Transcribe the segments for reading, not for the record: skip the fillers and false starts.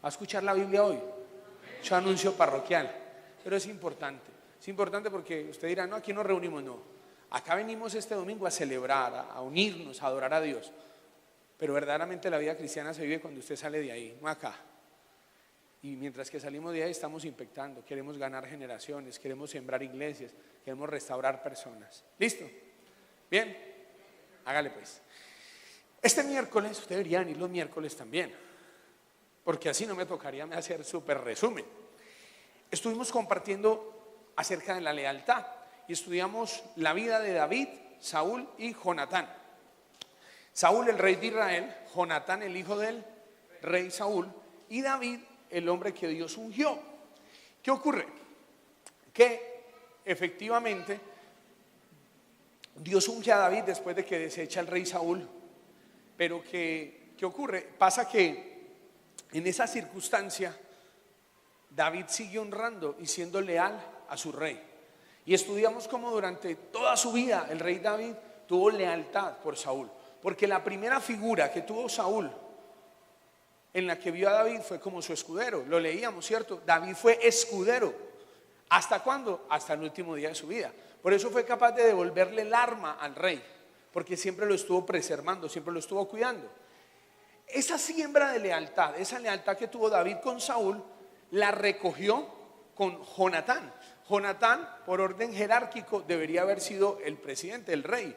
¿Va a escuchar la Biblia hoy? Yo anuncio parroquial, pero es importante. Es importante porque usted dirá, no, aquí nos reunimos, no. Acá venimos este domingo a celebrar, a unirnos, a adorar a Dios. Pero verdaderamente la vida cristiana se vive cuando usted sale de ahí, no acá. Y mientras que salimos de ahí estamos impactando, queremos ganar generaciones, queremos sembrar iglesias, queremos restaurar personas. ¿Listo? ¿Bien? Hágale pues. Este miércoles, ustedes deberían ir los miércoles también, porque así no me tocaría hacer súper resumen. Estuvimos compartiendo acerca de la lealtad y estudiamos la vida de David, Saúl y Jonatán. Saúl, el rey de Israel, Jonatán, el hijo del rey Saúl, y David, el hombre que Dios ungió. ¿Qué ocurre? Que efectivamente Dios unge a David después de que desecha al rey Saúl. Pero ¿qué ocurre? Pasa que en esa circunstancia David sigue honrando y siendo leal a su rey. Y estudiamos cómo durante toda su vida el rey David tuvo lealtad por Saúl. Porque la primera figura que tuvo Saúl en la que vio a David fue como su escudero. Lo leíamos, ¿cierto? David fue escudero. ¿Hasta cuándo? Hasta el último día de su vida. Por eso fue capaz de devolverle el arma al rey, porque siempre lo estuvo preservando, siempre lo estuvo cuidando. Esa siembra de lealtad, esa lealtad que tuvo David con Saúl, la recogió con Jonatán. Jonatán, por orden jerárquico, debería haber sido el presidente, el rey.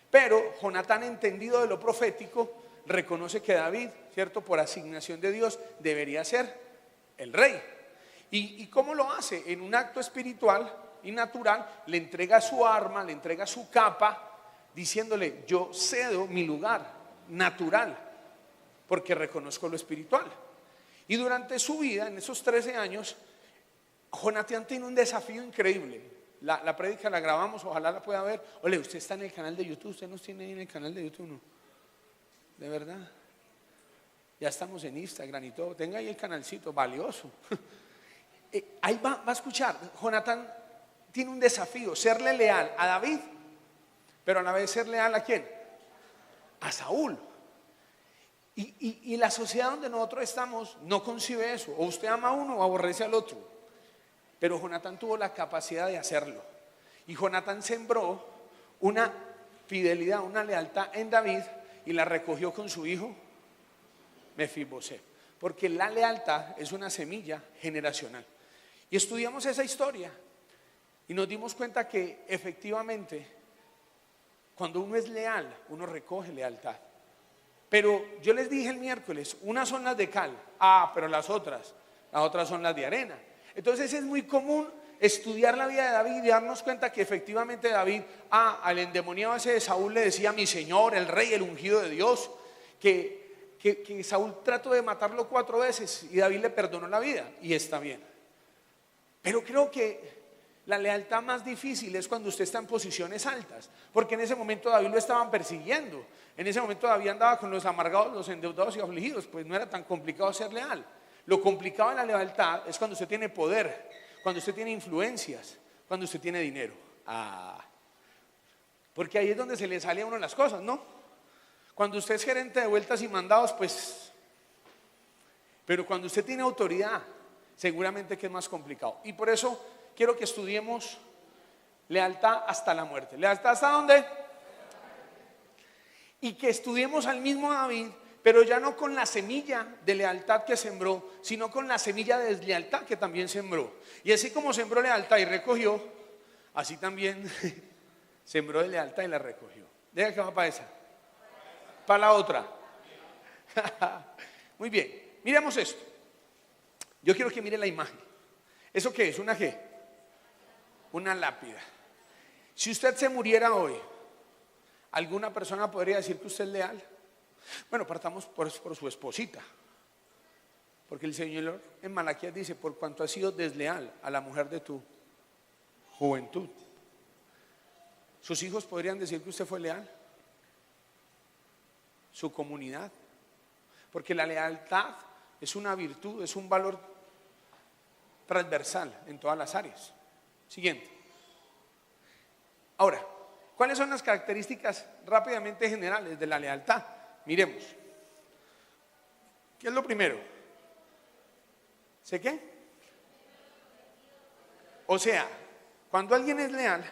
Pero Jonatán, entendido de lo profético, reconoce que David, ¿cierto?, por asignación de Dios, debería ser el rey. ¿Y cómo lo hace? En un acto espiritual y natural, le entrega su arma, le entrega su capa, diciéndole: yo cedo mi lugar natural, porque reconozco lo espiritual. Y durante su vida, en esos 13 años, Jonatán tiene un desafío increíble. La prédica la grabamos, ojalá la pueda ver. Ole, usted está en el canal de YouTube, usted nos tiene ahí en el canal de YouTube, ¿no? ¿De verdad? Ya estamos en Instagram y todo. Tenga ahí el canalcito, valioso. Ahí va a escuchar. Jonatán tiene un desafío: serle leal a David, pero a la vez ser leal ¿a quién? A Saúl. Y la sociedad donde nosotros estamos no concibe eso. O usted ama a uno o aborrece al otro. Pero Jonatán tuvo la capacidad de hacerlo. Y Jonatán sembró una fidelidad, una lealtad en David, y la recogió con su hijo Mefiboset. Porque la lealtad es una semilla generacional. Y estudiamos esa historia y nos dimos cuenta que efectivamente cuando uno es leal, uno recoge lealtad. Pero yo les dije el miércoles, unas son las de cal, pero las otras son las de arena. Entonces es muy común estudiar la vida de David y darnos cuenta que efectivamente David, al endemoniado ese de Saúl le decía: mi señor, el rey, el ungido de Dios, que Saúl trató de matarlo 4 veces y David le perdonó la vida, y está bien. Pero creo que la lealtad más difícil es cuando usted está en posiciones altas, porque en ese momento David lo estaban persiguiendo. En ese momento David andaba con los amargados, los endeudados y afligidos. Pues no era tan complicado ser leal. Lo complicado en la lealtad es cuando usted tiene poder, cuando usted tiene influencias, cuando usted tiene dinero. Porque ahí es donde se le sale a uno las cosas, ¿no? Cuando usted es gerente de vueltas y mandados, pues. Pero cuando usted tiene autoridad, seguramente que es más complicado. Y por eso quiero que estudiemos lealtad hasta la muerte. ¿Lealtad hasta dónde? Y que estudiemos al mismo David, pero ya no con la semilla de lealtad que sembró, sino con la semilla de deslealtad que también sembró. Y así como sembró lealtad y recogió, así también sembró de lealtad y la recogió. Deja que va para esa. Para la otra. Muy bien, miremos esto. Yo quiero que mire la imagen. ¿Eso qué es? ¿Una qué? Una lápida. Si usted se muriera hoy, ¿alguna persona podría decir que usted es leal? Bueno, partamos por su esposita. Porque el Señor en Malaquías dice: por cuanto has sido desleal a la mujer de tu juventud. ¿Sus hijos podrían decir que usted fue leal? ¿Su comunidad? Porque la lealtad es una virtud, es un valor transversal en todas las áreas. Siguiente. Ahora, ¿cuáles son las características rápidamente generales de la lealtad? Miremos. ¿Qué es lo primero? ¿Sé qué? O sea, cuando alguien es leal,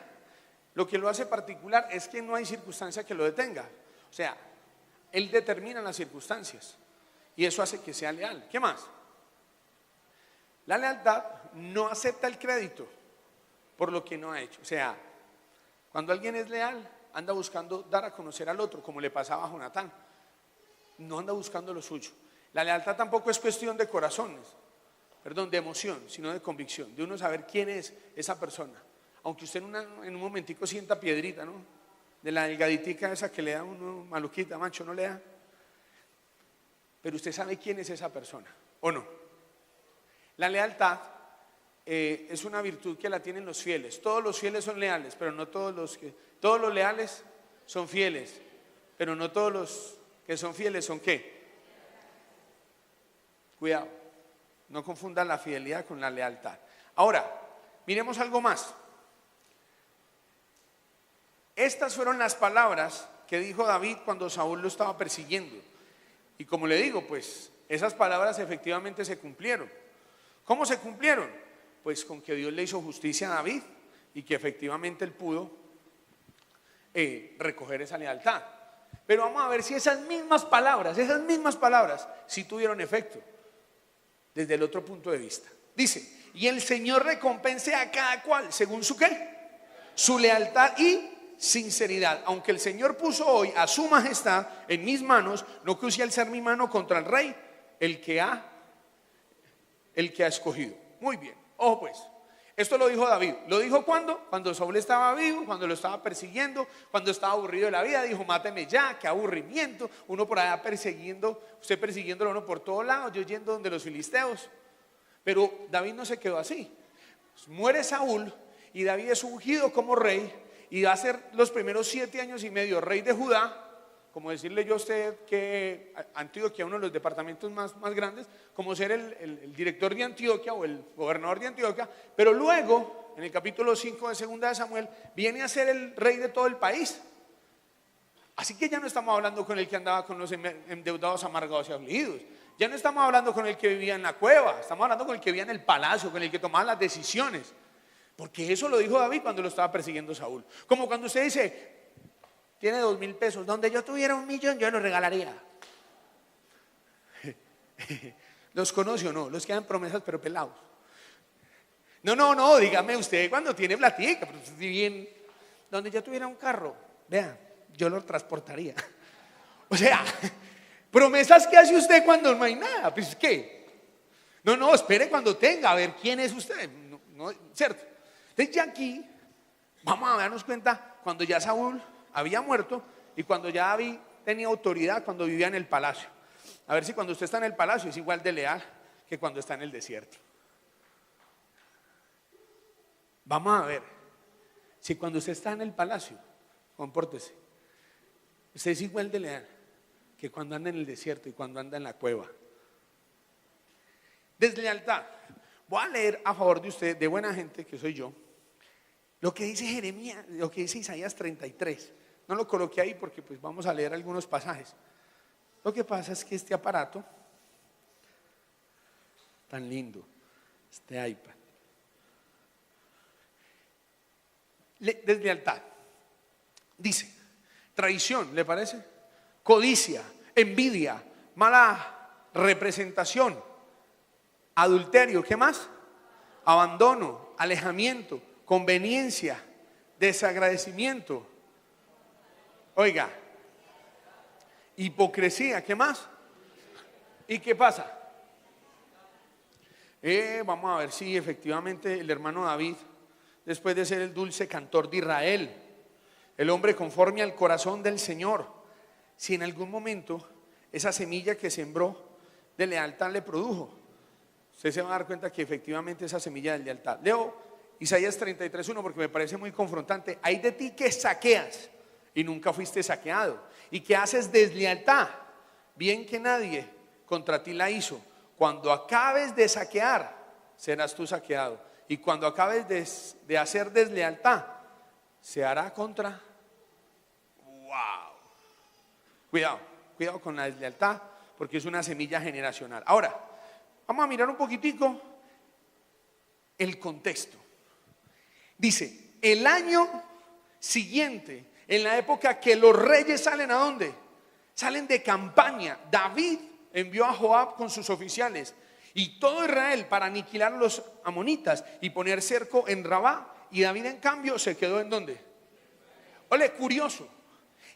lo que lo hace particular es que no hay circunstancia que lo detenga. O sea, él determina las circunstancias y eso hace que sea leal. ¿Qué más? La lealtad no acepta el crédito por lo que no ha hecho. O sea, cuando alguien es leal, anda buscando dar a conocer al otro, como le pasaba a Jonatán. No anda buscando lo suyo. La lealtad tampoco es cuestión de corazones, perdón, de emoción, sino de convicción, de uno saber quién es esa persona. Aunque usted en un momentico sienta piedrita, ¿no? De la delgaditica esa que le da uno maluquita, macho, no le da. Pero usted sabe quién es esa persona, ¿o no? La lealtad es una virtud que la tienen los fieles. Todos los fieles son leales, pero no todos los leales son fieles, pero no todos los que son fieles son ¿qué? Cuidado, no confundan la fidelidad con la lealtad. Ahora, miremos algo más. Estas fueron las palabras que dijo David cuando Saúl lo estaba persiguiendo. Y como le digo, pues esas palabras efectivamente se cumplieron. ¿Cómo se cumplieron? Pues con que Dios le hizo justicia a David y que efectivamente él pudo recoger esa lealtad. Pero vamos a ver si esas mismas palabras, sí tuvieron efecto desde el otro punto de vista. Dice, y el Señor recompense a cada cual según su ¿qué? Su lealtad y sinceridad. Aunque el Señor puso hoy a su majestad en mis manos, no que use alzar mi mano contra el rey, el que ha escogido. Muy bien, ojo pues, esto lo dijo David. ¿Lo dijo cuándo? Cuando Saúl estaba vivo, cuando lo estaba persiguiendo, cuando estaba aburrido de la vida. Dijo, máteme ya, qué aburrimiento. Uno por allá persiguiendo, usted persiguiéndolo uno por todos lados, yo yendo donde los filisteos. Pero David no se quedó así. Muere Saúl y David es ungido como rey y va a ser los primeros 7 años y medio rey de Judá. Como decirle yo a usted que Antioquia, uno de los departamentos más grandes, como ser el director de Antioquia o el gobernador de Antioquia, pero luego, en el capítulo 5 de Segunda de Samuel, viene a ser el rey de todo el país. Así que ya no estamos hablando con el que andaba con los endeudados, amargados y afligidos. Ya no estamos hablando con el que vivía en la cueva, estamos hablando con el que vivía en el palacio, con el que tomaba las decisiones. Porque eso lo dijo David cuando lo estaba persiguiendo Saúl. Como cuando usted dice, tiene 2,000 pesos, donde yo tuviera 1,000,000 yo los regalaría. ¿Los conoce o no? Los que dan promesas pero pelados. No, dígame usted cuando tiene platica, pero bien, donde yo tuviera un carro, vea, yo lo transportaría. O sea, promesas que hace usted cuando no hay nada, pues ¿qué? No, espere cuando tenga, a ver quién es usted, no, ¿cierto? Entonces ya aquí vamos a darnos cuenta cuando ya Saúl había muerto y cuando ya David tenía autoridad cuando vivía en el palacio. A ver si cuando usted está en el palacio es igual de leal que cuando está en el desierto. Vamos a ver si cuando usted está en el palacio, compórtese, usted es igual de leal que cuando anda en el desierto y cuando anda en la cueva. Deslealtad. Voy a leer a favor de usted, de buena gente que soy yo, lo que dice Jeremías, lo que dice Isaías 33. No lo coloqué ahí porque pues vamos a leer algunos pasajes. Lo que pasa es que este aparato tan lindo, este iPad, deslealtad. Dice, traición, ¿le parece? Codicia, envidia, mala representación, adulterio, ¿qué más? Abandono, alejamiento, conveniencia, desagradecimiento. Oiga, hipocresía, ¿qué más? ¿Y qué pasa? Vamos a ver si efectivamente el hermano David, después de ser el dulce cantor de Israel, el hombre conforme al corazón del Señor, si en algún momento esa semilla que sembró de lealtad le produjo, usted se va a dar cuenta que efectivamente esa semilla de lealtad. Leo Isaías 33:1 porque me parece muy confrontante. Hay de ti que saqueas y nunca fuiste saqueado, y que haces deslealtad, bien que nadie contra ti la hizo. Cuando acabes de saquear, serás tú saqueado, y cuando acabes de hacer deslealtad, se hará contra. Wow. Cuidado con la deslealtad, porque es una semilla generacional. Ahora, Vamos a mirar un poquitico el contexto. Dice, el año siguiente, en la época que los reyes salen, ¿a dónde? Salen de campaña. David envió a Joab con sus oficiales y todo Israel para aniquilar a los amonitas y poner cerco en Rabá. Y David, en cambio, se quedó ¿en dónde? Ole, curioso.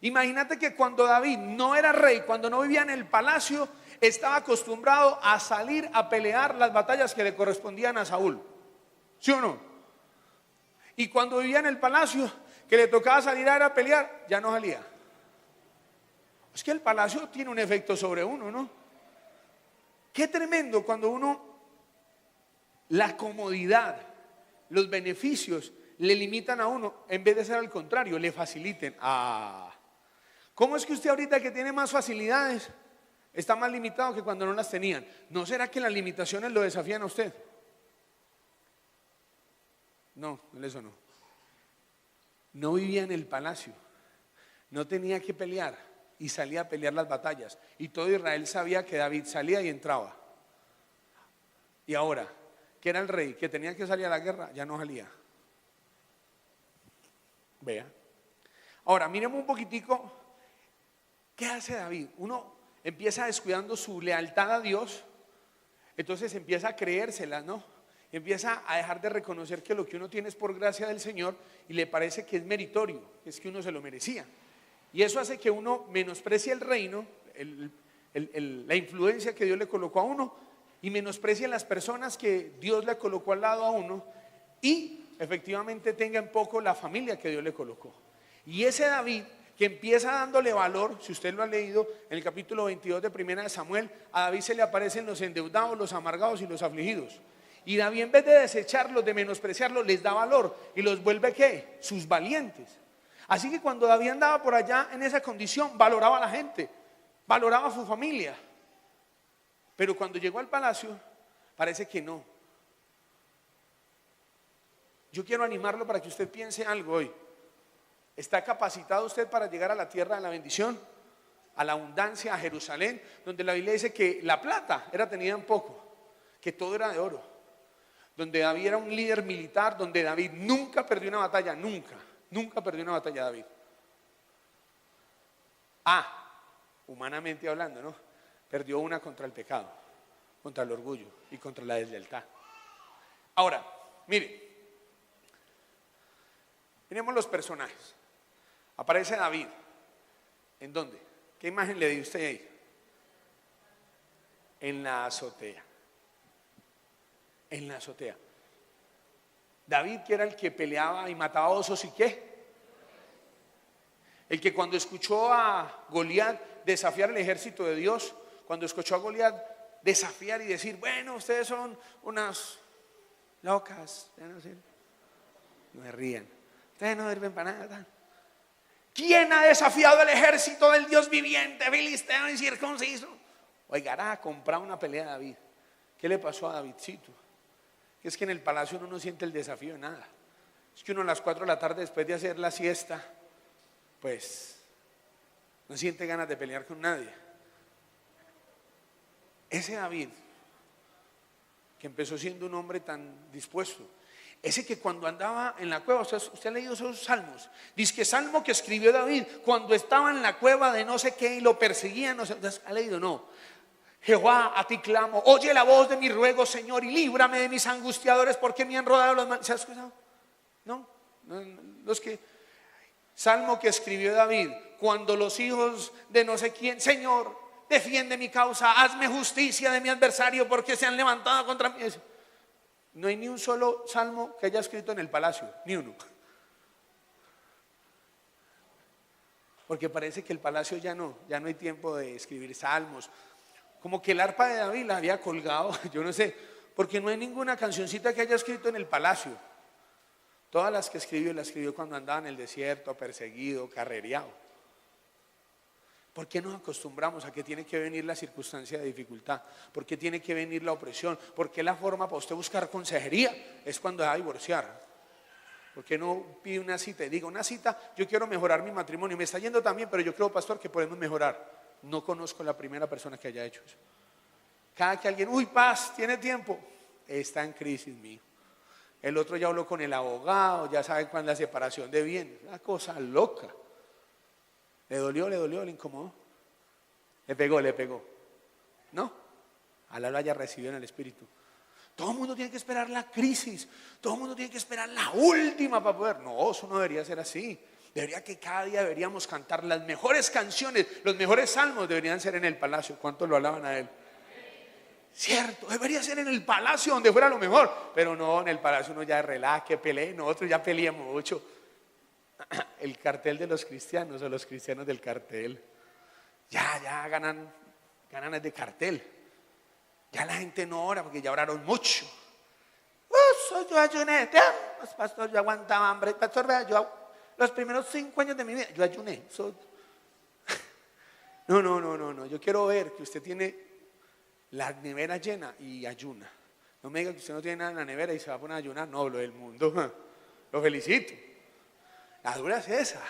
Imagínate que cuando David no era rey, cuando no vivía en el palacio, estaba acostumbrado a salir a pelear las batallas que le correspondían a Saúl. ¿Sí o no? Y cuando vivía en el palacio, que le tocaba salir a pelear, ya no salía. Es que el palacio tiene un efecto sobre uno, ¿no? Qué tremendo cuando uno, la comodidad, los beneficios le limitan a uno, en vez de ser al contrario, le faciliten. ¿Cómo es que usted ahorita que tiene más facilidades está más limitado que cuando no las tenían? ¿No será que las limitaciones lo desafían a usted? No, eso no. No vivía en el palacio, no tenía que pelear y salía a pelear las batallas. Y todo Israel sabía que David salía y entraba. Y ahora, que era el rey, que tenía que salir a la guerra, ya no salía. Vea. Ahora, miremos un poquitico, ¿qué hace David? Uno empieza descuidando su lealtad a Dios, entonces empieza a creérsela, ¿no? Empieza a dejar de reconocer que lo que uno tiene es por gracia del Señor y le parece que es meritorio, que es que uno se lo merecía. Y eso hace que uno menosprecie el reino, la influencia que Dios le colocó a uno, y menosprecie las personas que Dios le colocó al lado a uno, y efectivamente tenga en poco la familia que Dios le colocó. Y ese David que empieza dándole valor, si usted lo ha leído en el capítulo 22 de Primera de Samuel, a David se le aparecen los endeudados, los amargados y los afligidos. Y David, en vez de desecharlos, de menospreciarlos, les da valor y los vuelve ¿qué? Sus valientes. Así que cuando David andaba por allá en esa condición, valoraba a la gente, valoraba a su familia. Pero cuando llegó al palacio, parece que no. Yo quiero animarlo para que usted piense algo hoy. ¿Está capacitado usted para llegar a la tierra de la bendición? A la abundancia, a Jerusalén, donde la Biblia dice que la plata era tenida en poco, que todo era de oro. Donde David era un líder militar, donde David nunca perdió una batalla, nunca perdió una batalla David. Humanamente hablando, ¿no? Perdió una contra el pecado, contra el orgullo y contra la deslealtad. Ahora, mire, miremos los personajes. Aparece David. ¿En dónde? ¿Qué imagen le dio usted ahí? En la azotea. En la azotea. David, que era el que peleaba y mataba osos, ¿y qué? El que cuando escuchó a Goliat desafiar el ejército de Dios, cuando escuchó a Goliat desafiar y decir, bueno, ustedes son unas locas, no me rían, ustedes no sirven para nada. ¿Quién ha desafiado el ejército del Dios viviente, filisteo incircunciso? Oiga, a comprar una pelea a David. ¿Qué le pasó a Davidcito? Es que en el palacio uno no siente el desafío de nada. Es que uno a las 4 de la tarde, después de hacer la siesta, pues no siente ganas de pelear con nadie. Ese David, que empezó siendo un hombre tan dispuesto, ese que cuando andaba en la cueva, usted ha leído esos salmos, dice que salmo que escribió David cuando estaba en la cueva de no sé qué y lo perseguían, no sé, ¿ha leído? No. Jehová, a ti clamo, oye la voz de mi ruego, Señor, y líbrame de mis angustiadores, porque me han rodado los males. ¿Se ha escuchado? No, los que salmo que escribió David cuando los hijos de no sé quién, Señor, defiende mi causa, hazme justicia de mi adversario, porque se han levantado contra mí. No hay ni un solo salmo que haya escrito en el palacio, ni uno. Porque parece que el palacio ya no hay tiempo de escribir salmos. Como que el arpa de David la había colgado, yo no sé, porque no hay ninguna cancioncita que haya escrito en el palacio. Todas las que escribió, las escribió cuando andaba en el desierto, perseguido, carrereado. ¿Por qué nos acostumbramos a que tiene que venir la circunstancia de dificultad? ¿Por qué tiene que venir la opresión? ¿Por qué la forma para usted buscar consejería es cuando va a divorciar? ¿Por qué no pide una cita y diga, una cita, yo quiero mejorar mi matrimonio, me está yendo tan bien, pero yo creo, pastor, que podemos mejorar? No conozco la primera persona que haya hecho eso. Cada que alguien, uy, paz, tiene tiempo, está en crisis, mío. El otro ya habló con el abogado, ya sabe cuándo es la separación de bienes. Una cosa loca. Le dolió, le incomodó. Le pegó. No, Alá lo haya recibido en el espíritu. Todo el mundo tiene que esperar la crisis. Todo el mundo tiene que esperar la última para poder. No, eso no debería ser así. Debería que cada día deberíamos cantar las mejores canciones, los mejores salmos deberían ser en el palacio. ¿Cuántos lo alaban a él? Cierto, debería ser en el palacio donde fuera lo mejor. Pero no, en el palacio uno ya relaja, que pelee. Nosotros ya peleamos mucho. El cartel de los cristianos o los cristianos del cartel. Ya ganan de cartel. Ya la gente no ora porque ya oraron mucho. Yo ayuné, pastor, yo aguantaba hambre. Pastor, vea, yo los primeros 5 años de mi vida, yo ayuné. No, yo quiero ver que usted tiene la nevera llena y ayuna. No me diga que usted no tiene nada en la nevera y se va a poner a ayunar. No, lo del mundo, lo felicito. La dura es esa.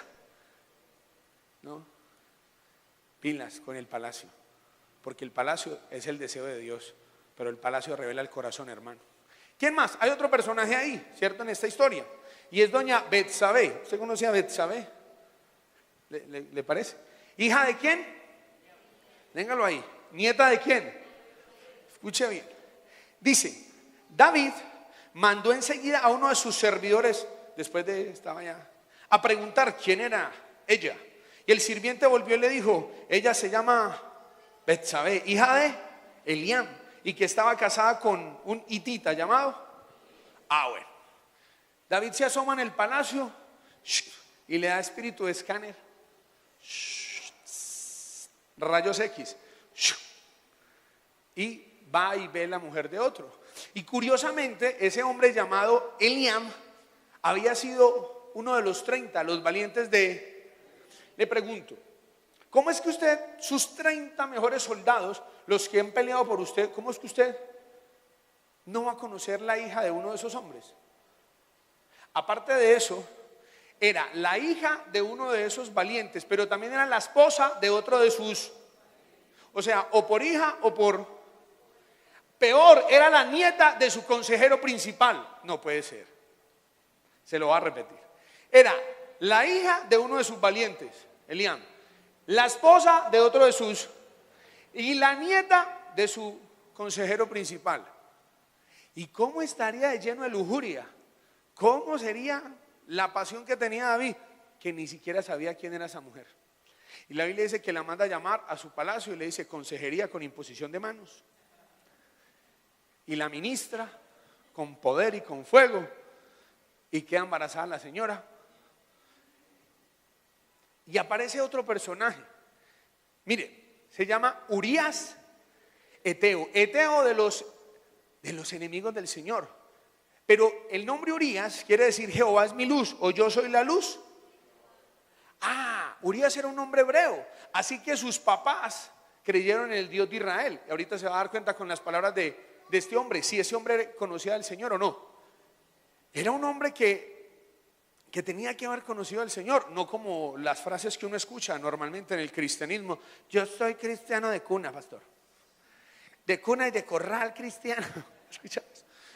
¿No? Pilas con el palacio. Porque el palacio es el deseo de Dios, pero el palacio revela el corazón, hermano. ¿Quién más? Hay otro personaje ahí, ¿cierto? En esta historia. Y es doña Betsabé. ¿Usted conoce a Betsabé? ¿Le parece? ¿Hija de quién? Téngalo ahí. ¿Nieta de quién? Escuche bien. Dice, David mandó enseguida a uno de sus servidores, después de estaba ya, a preguntar quién era ella. Y el sirviente volvió y le dijo, ella se llama Betsabé, hija de Eliam, y que estaba casada con un hitita llamado. Bueno. David se asoma en el palacio y le da espíritu de escáner. Rayos X. Y va y ve la mujer de otro. Y curiosamente, ese hombre llamado Eliam había sido uno de los 30, los valientes de... Le pregunto, ¿cómo es que usted, sus 30 mejores soldados, los que han peleado por usted, cómo es que usted no va a conocer la hija de uno de esos hombres? Aparte de eso, era la hija de uno de esos valientes, pero también era la esposa de otro de sus, o sea, o por hija o por, peor, era la nieta de su consejero principal. No puede ser, se lo va a repetir. Era la hija de uno de sus valientes, Eliam, la esposa de otro de sus, y la nieta de su consejero principal. ¿Y cómo estaría de lleno de lujuria? ¿Cómo sería la pasión que tenía David? Que ni siquiera sabía quién era esa mujer. Y la Biblia dice que la manda a llamar a su palacio y le dice consejería con imposición de manos. Y la ministra con poder y con fuego. Y queda embarazada la señora. Y aparece otro personaje. Mire, se llama Urías Eteo. Eteo de los enemigos del Señor. Pero el nombre Urías quiere decir Jehová es mi luz o yo soy la luz. Urías era un nombre hebreo. Así que sus papás creyeron en el Dios de Israel. Y ahorita se va a dar cuenta con las palabras de este hombre, si ese hombre conocía al Señor o no. Era un hombre que tenía que haber conocido al Señor, no como las frases que uno escucha normalmente en el cristianismo. Yo soy cristiano de cuna, pastor. De cuna y de corral cristiano. ¿Escuchas?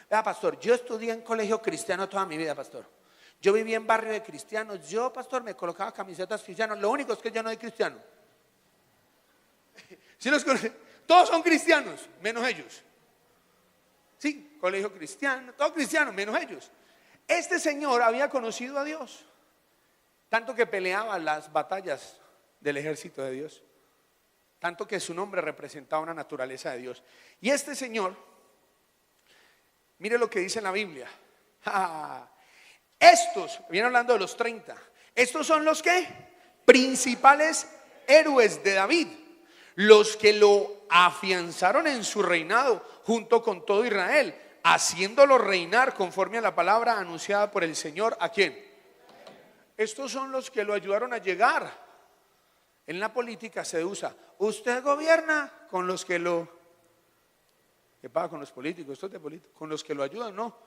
Vea, pastor, yo estudié en colegio cristiano toda mi vida, pastor. Yo viví en barrio de cristianos. Yo, pastor, me colocaba camisetas cristianas. Lo único es que yo no soy cristiano. ¿Sí los conocen? Todos son cristianos, menos ellos. Sí, colegio cristiano, todos cristianos, menos ellos. Este señor había conocido a Dios, tanto que peleaba las batallas del ejército de Dios, tanto que su nombre representaba una naturaleza de Dios. Y este señor, mire lo que dice en la Biblia. Estos, viene hablando de los 30, estos son los que principales héroes de David, los que lo afianzaron en su reinado junto con todo Israel, haciéndolo reinar conforme a la palabra anunciada por el Señor. ¿A quién? Estos son los que lo ayudaron a llegar. En la política se usa, usted gobierna con los que lo... ¿Qué pasa con los políticos? Esto es de política. Con los que lo ayudan, no.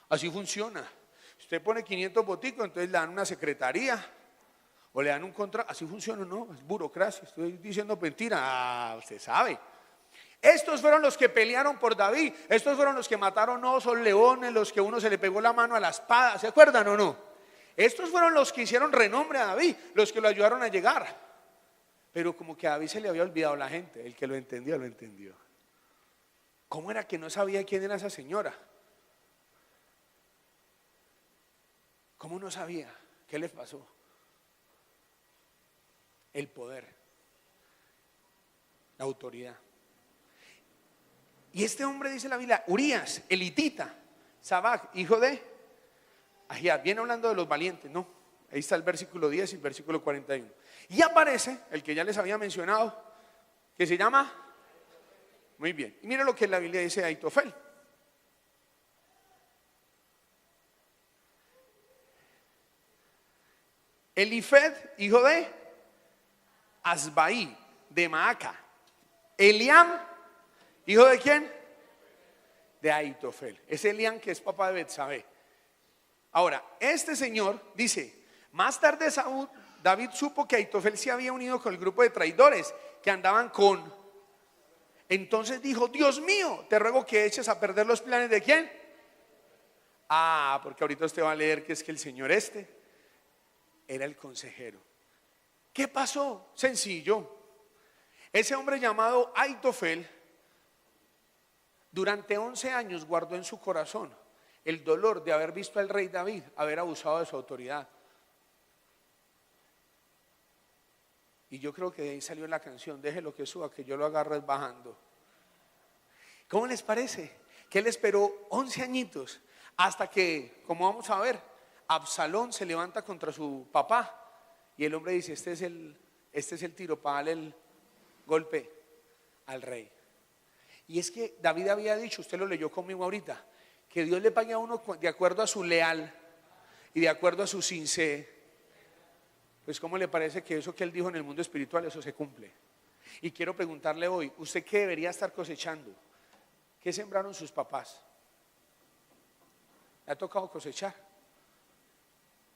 Así funciona. Usted pone 500 boticos, entonces le dan una secretaría o le dan un contrato. Así funciona, no, es burocracia. Estoy diciendo mentira. Usted sabe. Estos fueron los que pelearon por David. Estos fueron los que mataron osos, leones, los que uno se le pegó la mano a la espada. ¿Se acuerdan o no? Estos fueron los que hicieron renombre a David, los que lo ayudaron a llegar. Pero como que a David se le había olvidado la gente. El que lo entendió, lo entendió. ¿Cómo era que no sabía quién era esa señora? ¿Cómo no sabía? ¿Qué le pasó? El poder, la autoridad. Y este hombre, dice la Biblia, Urías, elitita, Sabac, hijo de Ahiad. Viene hablando de los valientes, ¿no? Ahí está el versículo 10 y el versículo 41. Y aparece el que ya les había mencionado, que se llama, muy bien. Y mira lo que la Biblia dice de Ahitofel. Elifed, hijo de Asbaí, de Maaca. Eliam, ¿hijo de quién? De Ahitofel. Es Eliam, que es papá de Betsabé. Ahora, este señor dice, más tarde David supo que Ahitofel se había unido con el grupo de traidores que andaban con. Entonces dijo, Dios mío, te ruego que eches a perder los planes de ¿quién? Porque ahorita usted va a leer que es que el señor era el consejero. ¿Qué pasó? Sencillo. Ese hombre llamado Ahitofel durante 11 años guardó en su corazón el dolor de haber visto al rey David haber abusado de su autoridad. Y yo creo que de ahí salió la canción, déjelo que suba, que yo lo agarro bajando. ¿Cómo les parece? Que él esperó 11 añitos hasta que, como vamos a ver, Absalón se levanta contra su papá y el hombre dice, este es el tiro para darle el golpe al rey. Y es que David había dicho, usted lo leyó conmigo ahorita, que Dios le pague a uno de acuerdo a su leal y de acuerdo a su sincero. Pues ¿cómo le parece que eso que él dijo en el mundo espiritual, eso se cumple? Y quiero preguntarle hoy, ¿usted qué debería estar cosechando? ¿Qué sembraron sus papás? ¿Le ha tocado cosechar?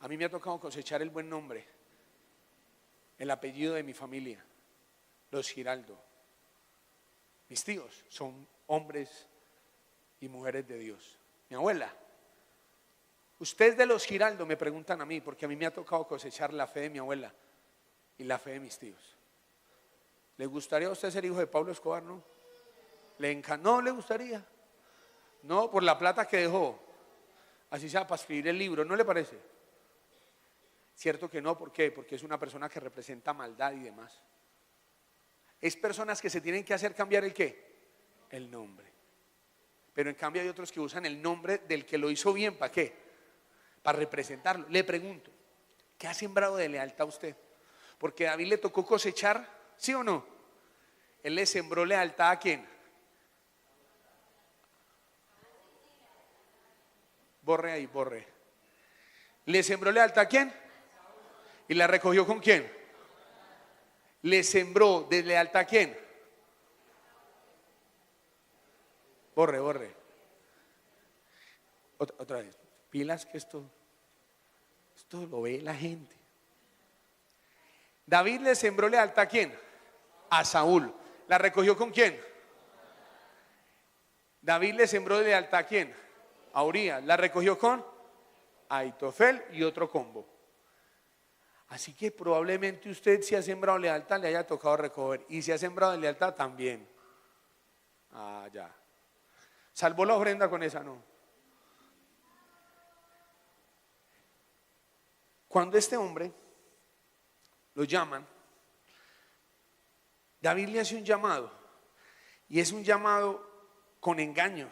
A mí me ha tocado cosechar el buen nombre, el apellido de mi familia, los Giraldo. Mis tíos son hombres y mujeres de Dios. Mi abuela. Usted es de los Giraldo, me preguntan a mí, porque a mí me ha tocado cosechar la fe de mi abuela y la fe de mis tíos. ¿Le gustaría a usted ser hijo de Pablo Escobar? No. No le gustaría. No, por la plata que dejó. Así sea para escribir el libro, ¿no le parece? Cierto que no, ¿por qué? Porque es una persona que representa maldad y demás. Es personas que se tienen que hacer cambiar el ¿qué? El nombre. Pero en cambio hay otros que usan el nombre del que lo hizo bien, ¿para qué? Para representarlo. Le pregunto, ¿qué ha sembrado de lealtad a usted? Porque a David le tocó cosechar, ¿sí o no? Él le sembró lealtad ¿a quién? Borre ahí, borre. ¿Le sembró lealtad a quién? ¿Y la recogió con quién? ¿Le sembró de lealtad a quién? Borre, borre. Otra vez. Pilas que esto lo ve la gente. David le sembró lealtad a quién? A Saúl. ¿La recogió con quién? David le sembró lealtad a quién? A Urías. ¿La recogió con? Ahitofel y otro combo. Así que probablemente usted, si ha sembrado lealtad, le haya tocado recoger. Y si ha sembrado lealtad, también. Ya. ¿Salvó la ofrenda con esa? No. Cuando este hombre lo llaman, David le hace un llamado. Y es un llamado con engaño.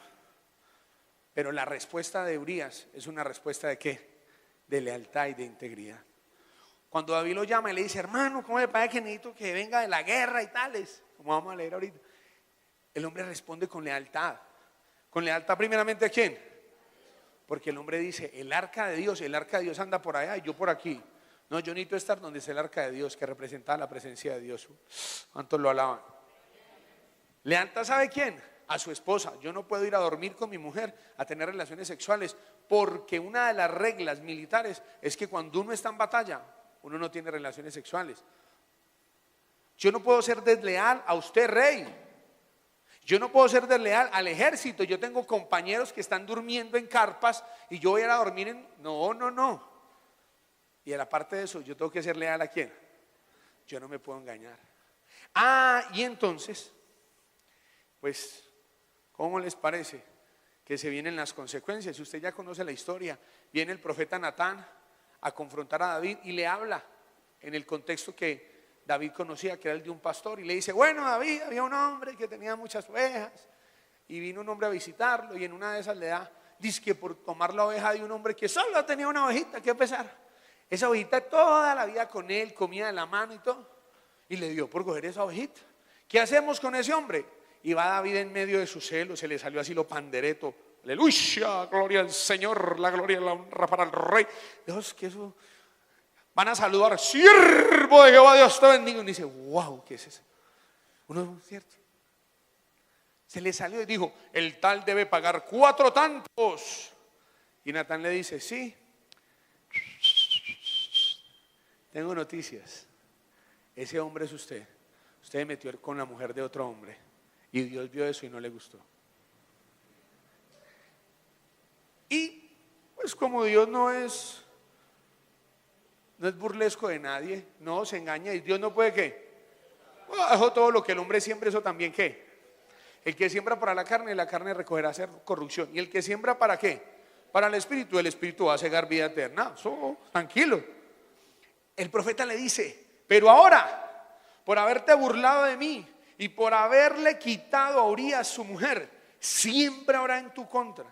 Pero la respuesta de Urías es una respuesta ¿de qué? De lealtad y de integridad. Cuando David lo llama y le dice, hermano, ¿cómo le parece que necesito que venga de la guerra y tales? Como vamos a leer ahorita. El hombre responde con lealtad. ¿Con lealtad primeramente a quién? Porque el hombre dice, el arca de Dios anda por allá y yo por aquí. No, yo necesito estar donde está el arca de Dios, que representa la presencia de Dios. ¿Cuántos lo alaban? Lealtad, ¿sabe quién? A su esposa. Yo no puedo ir a dormir con mi mujer a tener relaciones sexuales, porque una de las reglas militares es que cuando uno está en batalla, uno no tiene relaciones sexuales. Yo no puedo ser desleal a usted, rey. Yo no puedo ser desleal al ejército. Yo tengo compañeros que están durmiendo en carpas y yo voy a ir a dormir en... No, no, no. Y aparte de eso, yo tengo que ser leal ¿a quién? Yo no me puedo engañar. Y entonces, pues, ¿cómo les parece que se vienen las consecuencias? Si usted ya conoce la historia, viene el profeta Natán a confrontar a David y le habla en el contexto que David conocía, que era el de un pastor, y le dice: bueno, David, había un hombre que tenía muchas ovejas y vino un hombre a visitarlo, y en una de esas le da, dice que por tomar la oveja de un hombre que solo tenía una ovejita, qué pesar. Esa ovejita toda la vida con él, comía de la mano y todo, y le dio por coger esa ovejita. ¿Qué hacemos con ese hombre? Y va David en medio de su celo, se le salió así lo pandereto, aleluya, gloria al Señor, la gloria y la honra para el Rey. Dios, que eso... Van a saludar: siervo de Jehová, Dios te bendiga. Y dice: wow, ¿qué es eso? Uno, ¿cierto? Se le salió y dijo: el tal debe pagar 4 tantos. Y Natán le dice: sí, tengo noticias. Ese hombre es usted. Usted se metió con la mujer de otro hombre y Dios vio eso y no le gustó. Y pues como Dios no es burlesco de nadie, no se engaña, y Dios no puede ¿qué? Eso todo lo que el hombre siembra, eso también ¿qué? El que siembra para la carne recogerá hacer corrupción. Y el que siembra ¿para qué? Para el espíritu va a cegar vida eterna. Eso, tranquilo. El profeta le dice: pero ahora, por haberte burlado de mí y por haberle quitado a Urías su mujer, siempre habrá en tu contra,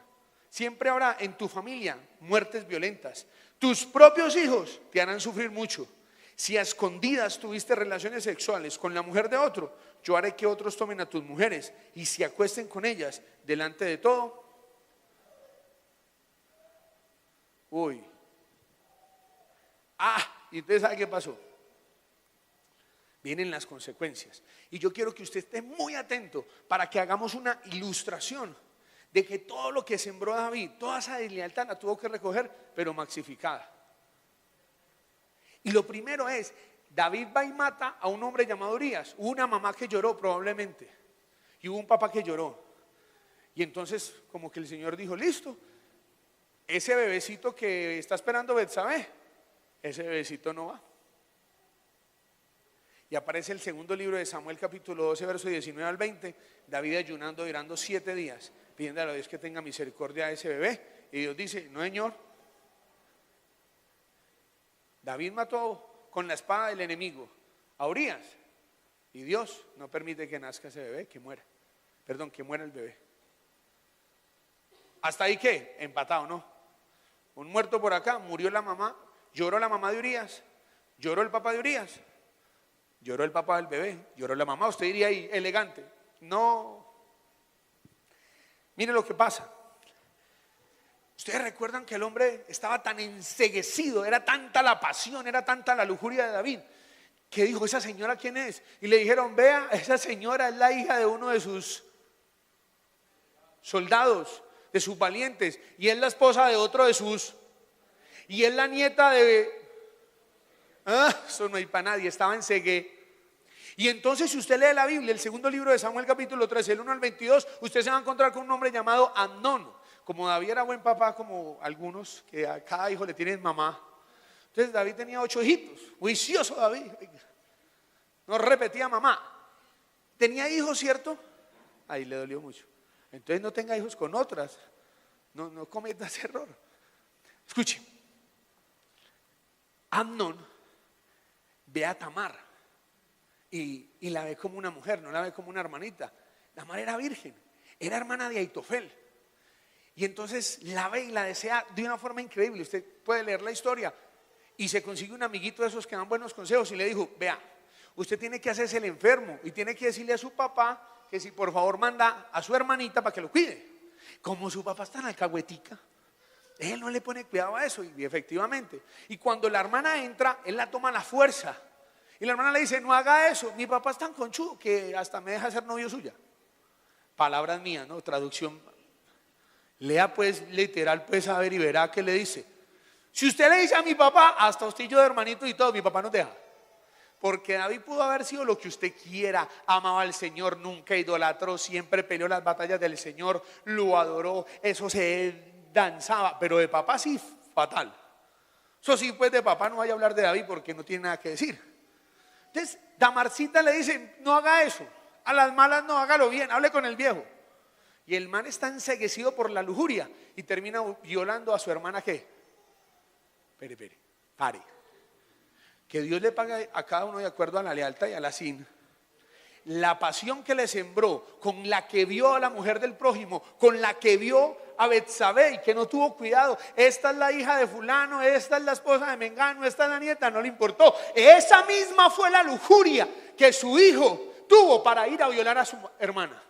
siempre habrá en tu familia muertes violentas. Tus propios hijos te harán sufrir mucho. Si a escondidas tuviste relaciones sexuales con la mujer de otro, yo haré que otros tomen a tus mujeres y se acuesten con ellas delante de todo. Uy. Y usted sabe qué pasó. Vienen las consecuencias. Y yo quiero que usted esté muy atento para que hagamos una ilustración de que todo lo que sembró David, toda esa deslealtad la tuvo que recoger, pero maxificada. Y lo primero es, David va y mata a un hombre llamado Urías. Hubo una mamá que lloró probablemente, y hubo un papá que lloró. Y entonces como que el Señor dijo: listo, ese bebecito que está esperando Betsabé, ese bebecito no va. Y aparece el segundo libro de Samuel, capítulo 12, verso 19 al 20, David ayunando, orando 7 días, pidiéndole a Dios que tenga misericordia de ese bebé. Y Dios dice: no, Señor. David mató con la espada del enemigo a Urías, y Dios no permite que nazca ese bebé, que muera el bebé. Hasta ahí ¿qué? Empatado, ¿no? Un muerto por acá, murió la mamá, lloró la mamá de Urías, lloró el papá de Urías, lloró el papá del bebé, lloró la mamá. Usted diría ahí, elegante. No. Mire lo que pasa. Ustedes recuerdan que el hombre estaba tan enceguecido, era tanta la pasión, era tanta la lujuria de David, que dijo: ¿esa señora quién es? Y le dijeron: vea, esa señora es la hija de uno de sus soldados, de sus valientes, y es la esposa de otro de sus, y es la nieta de... eso no hay para nadie, estaba encegué. Y entonces, si usted lee la Biblia, el segundo libro de Samuel, capítulo 13, el 1 al 22, usted se va a encontrar con un hombre llamado Amnón. Como David era buen papá, como algunos, que a cada hijo le tienen mamá. Entonces David tenía 8 hijitos, juicioso David, no repetía mamá. Tenía hijos, ¿cierto? Ahí le dolió mucho. Entonces no tenga hijos con otras, no cometa ese error. Escuche, Amnón ve a Tamar y la ve como una mujer, no la ve como una hermanita. Tamar era virgen, era hermana de Aitofel. Y entonces la ve y la desea de una forma increíble. Usted puede leer la historia. Y se consigue un amiguito de esos que dan buenos consejos y le dijo: vea, usted tiene que hacerse el enfermo y tiene que decirle a su papá que si por favor manda a su hermanita para que lo cuide. Como su papá está en alcahuetica, él no le pone cuidado a eso. Y efectivamente, y cuando la hermana entra, él la toma a la fuerza. Y la hermana le dice: no haga eso, mi papá es tan conchudo que hasta me deja ser novio suya. Palabras mías, ¿no? Traducción. Lea pues literal, pues a ver y verá qué le dice. Si usted le dice a mi papá, hasta usted y yo de hermanito y todo, mi papá nos deja. Porque David pudo haber sido lo que usted quiera, amaba al Señor, nunca idolatró, siempre peleó las batallas del Señor, lo adoró, eso se danzaba, pero de papá sí, fatal. Eso sí, pues de papá no vaya a hablar de David porque no tiene nada que decir. Entonces, Damarcita le dice, no haga eso, a las malas no, hágalo bien, hable con el viejo. Y el man está enceguecido por la lujuria y termina violando a su hermana. ¿Qué? Pare. Que Dios le pague a cada uno de acuerdo a la lealtad y a la sin. La pasión que le sembró, con la que vio a la mujer del prójimo, con la que vio a Betsabé y que no tuvo cuidado. Esta es la hija de fulano, esta es la esposa de Mengano, esta es la nieta, no le importó. Esa misma fue la lujuria que su hijo tuvo para ir a violar a su hermana.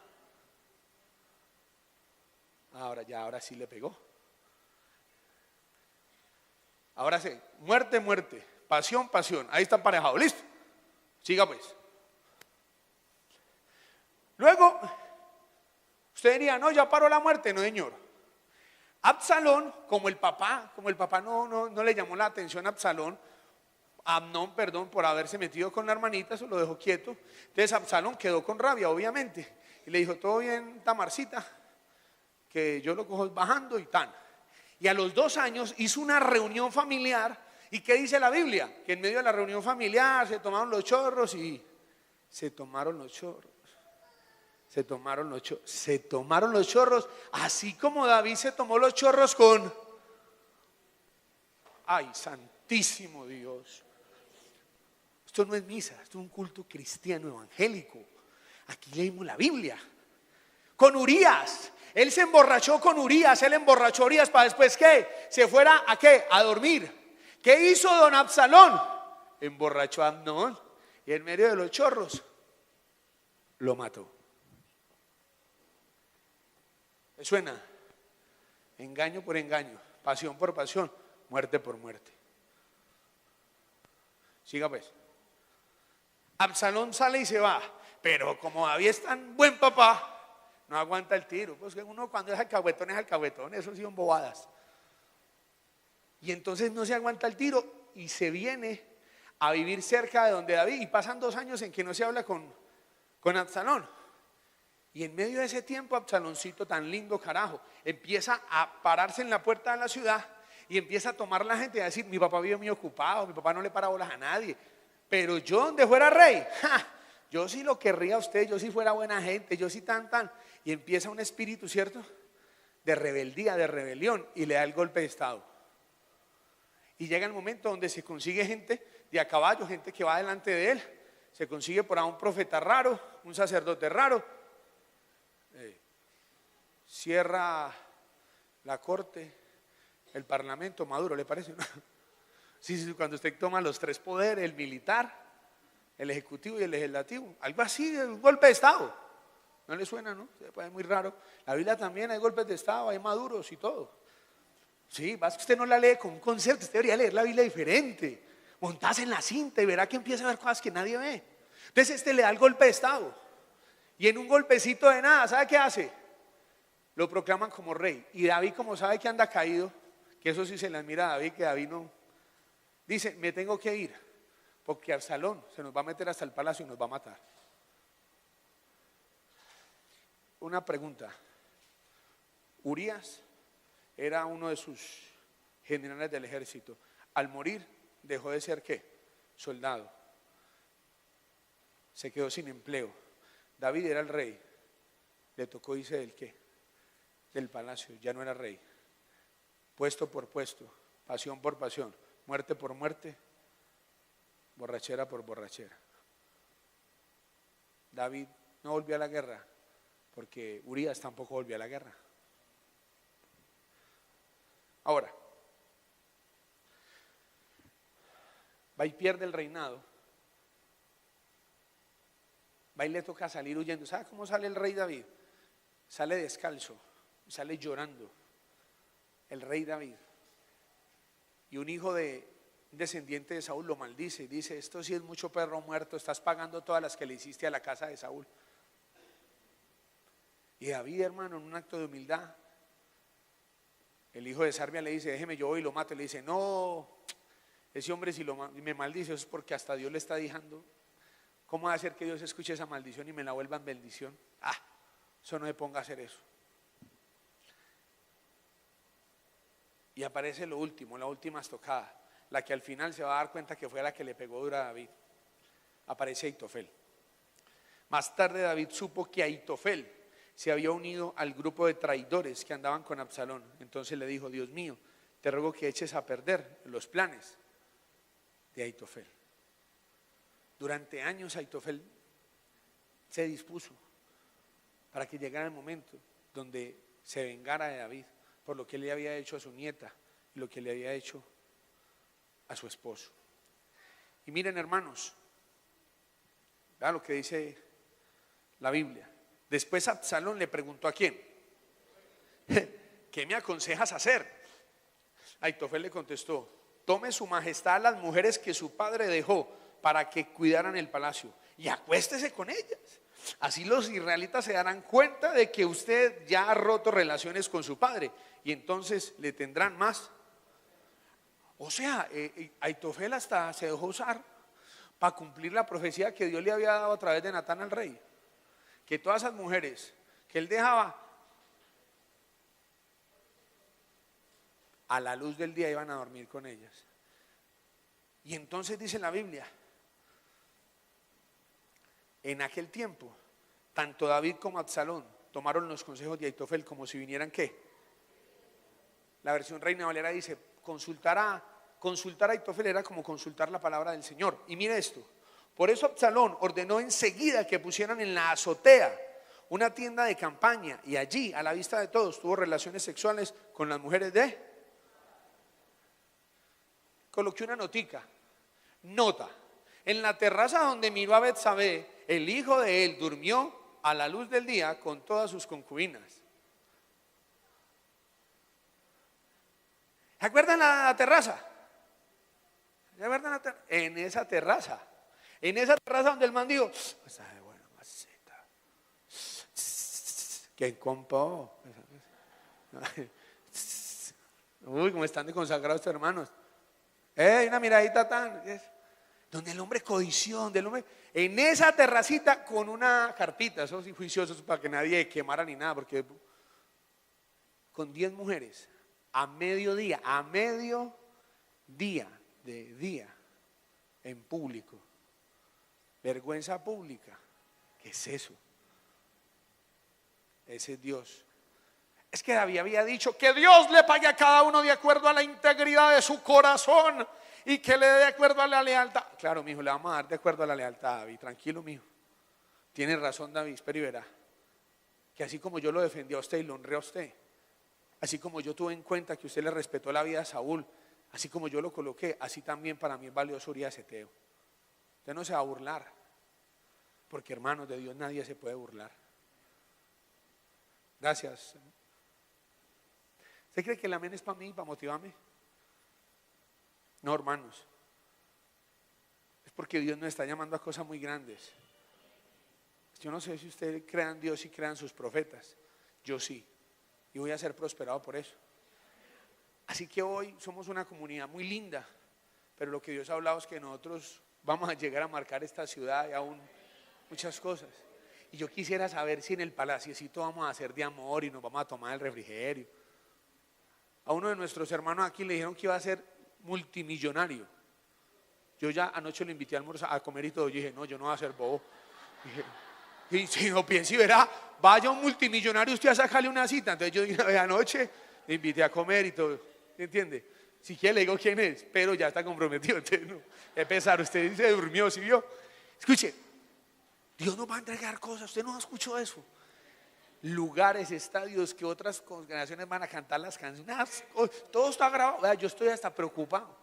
Ahora sí le pegó. Ahora sí, muerte, pasión. Ahí está emparejado, listo. Siga pues. Luego, usted diría, no, ya paró la muerte. No, señor. Absalón, como el papá no le llamó la atención a Amnón, por haberse metido con la hermanita, eso lo dejó quieto. Entonces Absalón quedó con rabia, obviamente, y le dijo, todo bien, Tamarcita, que yo lo cojo bajando y tan. Y a los 2 años hizo una reunión familiar. ¿Y qué dice la Biblia? Que en medio de la reunión familiar se tomaron los chorros. Así como David se tomó los chorros con... ¡Ay, santísimo Dios! Esto no es misa, esto es un culto cristiano evangélico. Aquí leímos la Biblia. Con Urías. Él se emborrachó con Urías, él emborrachó a Urías para después ¿qué? Se fuera ¿a qué? A dormir. ¿Qué hizo don Absalón? Emborrachó a Amnón y en medio de los chorros lo mató. ¿Me suena? Engaño por engaño, pasión por pasión, muerte por muerte. Siga pues. Absalón sale y se va, pero como David es tan buen papá, no aguanta el tiro. Pues que uno cuando es alcahuetón, eso sí son bobadas. Y entonces no se aguanta el tiro y se viene a vivir cerca de donde David. Y pasan 2 años en que no se habla con Absalón. Y en medio de ese tiempo, Absaloncito tan lindo, carajo, empieza a pararse en la puerta de la ciudad y empieza a tomar la gente y a decir, mi papá vive muy ocupado, mi papá no le para bolas a nadie. Pero yo donde fuera rey, yo sí lo querría a usted, yo sí fuera buena gente, yo sí tan. Y empieza un espíritu, ¿cierto? De rebeldía, de rebelión, y le da el golpe de estado. Y llega el momento donde se consigue gente de a caballo, gente que va delante de él. Se consigue por ahí un profeta raro, un sacerdote raro. Cierra la corte, el parlamento, Maduro, ¿le parece? Sí, cuando usted toma los 3 poderes, el militar, el ejecutivo y el legislativo, algo así, un golpe de estado. ¿No le suena, no? Se puede muy raro. La Biblia también hay golpes de estado, hay maduros y todo. Sí, vas que usted no la lee con un concepto, usted debería leer la Biblia diferente. Montase en la cinta y verá que empieza a ver cosas que nadie ve. Entonces este le da el golpe de estado. Y en un golpecito de nada, ¿sabe qué hace? Lo proclaman como rey. Y David, como sabe que anda caído, que eso sí se le admira a David, que David no... Dice, me tengo que ir, porque Absalón se nos va a meter hasta el palacio y nos va a matar. Una pregunta. Urías era uno de sus generales del ejército. Al morir dejó de ser ¿qué? Soldado. Se quedó sin empleo. David era el rey. Le tocó irse del ¿qué? Del palacio. Ya no era rey. Puesto por puesto, pasión por pasión, muerte por muerte, borrachera por borrachera. David no volvió a la guerra porque Urías tampoco volvió a la guerra. Ahora, va y pierde el reinado. Va y le toca salir huyendo. ¿Sabe cómo sale el rey David? Sale descalzo, sale llorando. El rey David. Y un hijo de un descendiente de Saúl lo maldice y dice, esto sí es mucho perro muerto, estás pagando todas las que le hiciste a la casa de Saúl. Y David, hermano, en un acto de humildad, el hijo de Sarvia le dice, déjeme, yo voy y lo mato. Y le dice, no, ese hombre si me maldice es porque hasta Dios le está dejando. ¿Cómo va a hacer que Dios escuche esa maldición y me la vuelva en bendición? Eso no me ponga a hacer eso. Y aparece lo último, la última estocada, la que al final se va a dar cuenta que fue la que le pegó dura a David. Aparece Aitofel. Más tarde David supo que Aitofel se había unido al grupo de traidores que andaban con Absalón. Entonces le dijo: Dios mío, te ruego que eches a perder los planes de Aitofel. Durante años Aitofel se dispuso para que llegara el momento donde se vengara de David por lo que le había hecho a su nieta y lo que le había hecho a su esposo. Y miren, hermanos, vean lo que dice la Biblia. Después Absalón le preguntó: ¿a quién? ¿Qué me aconsejas hacer? Aitofel le contestó: tome su majestad las mujeres que su padre dejó para que cuidaran el palacio y acuéstese con ellas. Así los israelitas se darán cuenta de que usted ya ha roto relaciones con su padre y entonces le tendrán más. O sea, Aitofel hasta se dejó usar para cumplir la profecía que Dios le había dado a través de Natán al rey, que todas esas mujeres que él dejaba a la luz del día iban a dormir con ellas. Y entonces dice la Biblia: en aquel tiempo, tanto David como Absalón tomaron los consejos de Aitofel como si vinieran ¿qué? La versión Reina Valera dice: consultar a Aitofel era como consultar la palabra del Señor. Y mire esto: por eso Absalón ordenó enseguida que pusieran en la azotea una tienda de campaña, y allí, a la vista de todos, tuvo relaciones sexuales con las mujeres de. Coloqué una notica. Nota: en la terraza donde miró a Betsabé, el hijo de él durmió a la luz del día con todas sus concubinas. ¿Se acuerdan la terraza? ¿Se acuerdan la terraza? En esa terraza donde el man dijo: esa es buena maceta. ¿Quién compró? Uy, cómo están de consagrados estos hermanos. Una miradita tan. Donde el hombre codició, donde el hombre. En esa terracita con una carpita, esos juiciosos para que nadie quemara ni nada, porque con 10 mujeres, a mediodía de día, en público, vergüenza pública. ¿Qué es eso? Ese es Dios. Es que David había dicho que Dios le pague a cada uno de acuerdo a la integridad de su corazón y que le dé de acuerdo a la lealtad. Claro, mijo, le vamos a dar de acuerdo a la lealtad, David. Tranquilo, mijo. Tiene razón, David. Espera y verá que así como yo lo defendí a usted y lo honré a usted, así como yo tuve en cuenta que usted le respetó la vida a Saúl, así como yo lo coloqué, así también para mí es valioso Urías Eteo. Usted no se va a burlar, porque hermanos, de Dios nadie se puede burlar. Gracias. ¿Usted cree que el amén es para mí, para motivarme? No, hermanos. Es porque Dios nos está llamando a cosas muy grandes. Yo no sé si ustedes crean Dios y crean sus profetas. Yo sí. Y voy a ser prosperado por eso. Así que hoy somos una comunidad muy linda, pero lo que Dios ha hablado es que nosotros vamos a llegar a marcar esta ciudad y aún muchas cosas. Y yo quisiera saber si en el palaciecito vamos a hacer de amor y nos vamos a tomar el refrigerio. A uno de nuestros hermanos aquí le dijeron que iba a ser multimillonario. Yo ya anoche lo invité a almorzar, a comer y todo. Yo dije: no, yo no voy a ser bobo. Y si no pienso y verá, vaya un multimillonario usted a sacarle una cita. Entonces yo dije: anoche le invité a comer y todo. ¿Entiende? Si quiere le digo quién es, pero ya está comprometido. Entonces no, es pesar, usted se durmió, ¿sí vio? Escuche, Dios nos va a entregar cosas. Usted no escuchó eso. Lugares, estadios que otras congregaciones van a cantar las canciones. Todo está grabado. Vea, yo estoy hasta preocupado.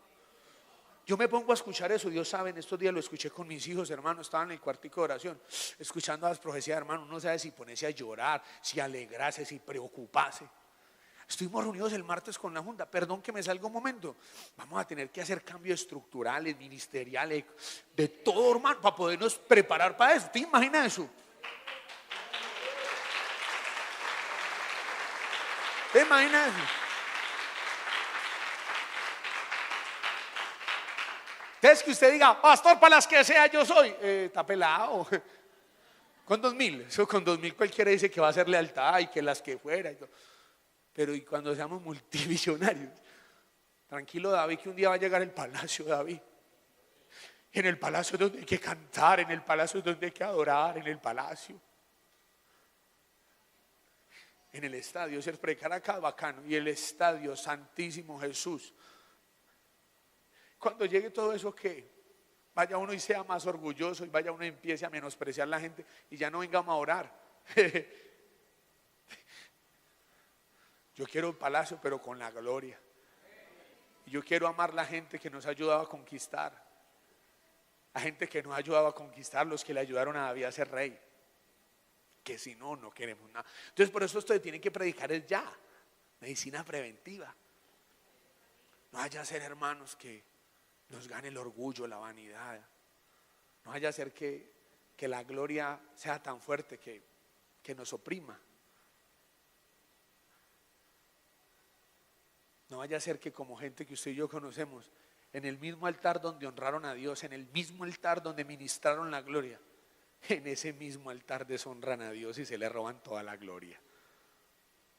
Yo me pongo a escuchar eso. Dios sabe, en estos días lo escuché con mis hijos, hermanos. Estaban en el cuartico de oración, escuchando las profecías, hermano. Uno sabe si ponerse a llorar, si alegrarse, si preocuparse. Estuvimos reunidos el martes con la junta. Perdón que me salga un momento. Vamos a tener que hacer cambios estructurales, ministeriales, de todo, hermano, para podernos preparar para eso. ¿Te imaginas eso? ¿Te imaginas eso? Entonces que usted diga, pastor, para las que sea yo soy, está pelado. Con 2.000, eso con 2.000 cualquiera dice que va a hacer lealtad y que las que fuera y todo. Pero y cuando seamos multimillonarios, tranquilo David, que un día va a llegar el palacio, David. En el palacio es donde hay que cantar, en el palacio es donde hay que adorar, en el palacio. En el estadio, ser predicar acá bacano, y el estadio, Santísimo Jesús. Cuando llegue todo eso, ¿qué? Vaya uno y sea más orgulloso, y vaya uno y empiece a menospreciar a la gente, y ya no vengamos a orar. Yo quiero un palacio, pero con la gloria. Y yo quiero amar a la gente que nos ha ayudado a conquistar. A gente que nos ha ayudado a conquistar, los que le ayudaron a David a ser rey. Que si no, no queremos nada. Entonces por eso ustedes tienen que predicar el ya. Medicina preventiva. No vaya a ser, hermanos, que nos gane el orgullo, la vanidad. No vaya a ser que la gloria sea tan fuerte que nos oprima. No vaya a ser que como gente que usted y yo conocemos, en el mismo altar donde honraron a Dios, en el mismo altar donde ministraron la gloria, en ese mismo altar deshonran a Dios y se le roban toda la gloria.